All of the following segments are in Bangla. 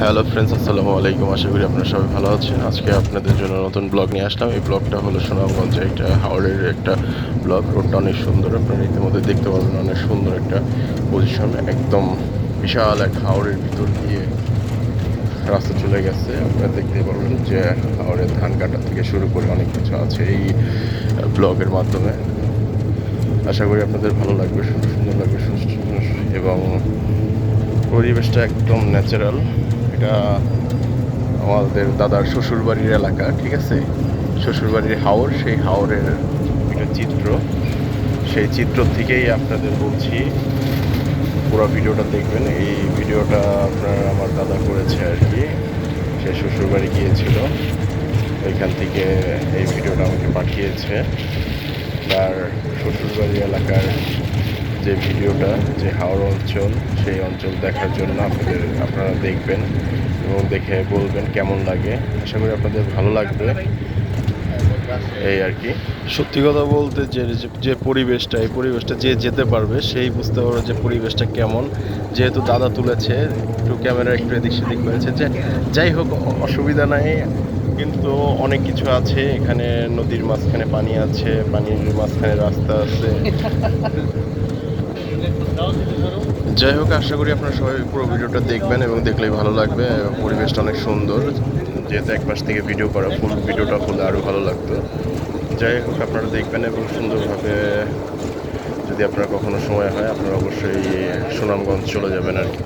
হ্যালো ফ্রেন্ডস, আসসালামু আলাইকুম। আশা করি আপনারা সবাই ভালো আছেন। আজকে আপনাদের জন্য নতুন ব্লগ নিয়ে আসলাম। এই ব্লগটা হলো সুনামগঞ্জে একটা হাওড়ের একটা ব্লগ। রোডটা অনেক সুন্দর, আপনারা ইতিমধ্যে দেখতে পাবেন। অনেক সুন্দর একটা পজিশন, একদম বিশাল এক হাওড়ের ভিতর দিয়ে রাস্তা চলে গেছে। আপনারা দেখতে পারবেন যে হাওড়ের ধান কাটা থেকে শুরু করে অনেক কিছু আছে এই ব্লগের মাধ্যমে। আশা করি আপনাদের ভালো লাগবে, সুন্দর সুন্দর লাগবে, এবং পরিবেশটা একদম ন্যাচারাল। এটা আমাদের দাদার শ্বশুরবাড়ির এলাকা, ঠিক আছে? শ্বশুরবাড়ির হাওর, সেই হাওরের একটা চিত্র, সেই চিত্র থেকেই আপনাদের বলছি। পুরো ভিডিওটা দেখবেন। এই ভিডিওটা আমার দাদা করেছে আর কি। সে শ্বশুরবাড়ি গিয়েছিল, ওইখান থেকে এই ভিডিওটা আমাকে পাঠিয়েছে। তার শ্বশুরবাড়ি এলাকার যে ভিডিওটা, যে হাওড় অঞ্চল, সেই অঞ্চল দেখার জন্য আপনারা দেখবেন এবং দেখে বলবেন কেমন লাগে। আশা করি আপনাদের ভালো লাগবে। এই আর কি। সত্যি কথা বলতে যে যে পরিবেশটা, এই পরিবেশটা যে যেতে পারবে সেই বুঝতে পারবে যে পরিবেশটা কেমন। যেহেতু দাদা তুলেছে, একটু ক্যামেরা একটু এদিক সেদিক হয়েছে, যে যাই হোক অসুবিধা নাই। কিন্তু অনেক কিছু আছে এখানে। নদীর মাঝখানে পানি আছে, পানির মাঝখানে রাস্তা আছে। যাই হোক, আশা করি আপনারা সবাই পুরো ভিডিওটা দেখবেন এবং দেখলেই ভালো লাগবে। পরিবেশটা অনেক সুন্দর, যেহেতু এক পাশ থেকে ভিডিও করা, ফুল ভিডিওটা হলে আরও ভালো লাগতো। যাই হোক, আপনারা দেখবেন এবং সুন্দরভাবে, যদি আপনার কখনো সময় হয় আপনারা অবশ্যই সুনামগঞ্জ চলে যাবেন আর কি।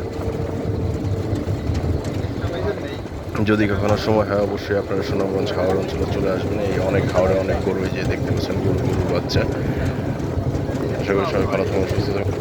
যদি কখনো সময় হয় অবশ্যই আপনারা সুনামগঞ্জ হাওড় অঞ্চলে চলে আসবেন। এই অনেক হাওড়ে অনেক গরু, যে দেখতে পাচ্ছেন গরুর বাচ্চা। আশা করি সবাই ভালো থাকুন, সুস্থ থাকুন।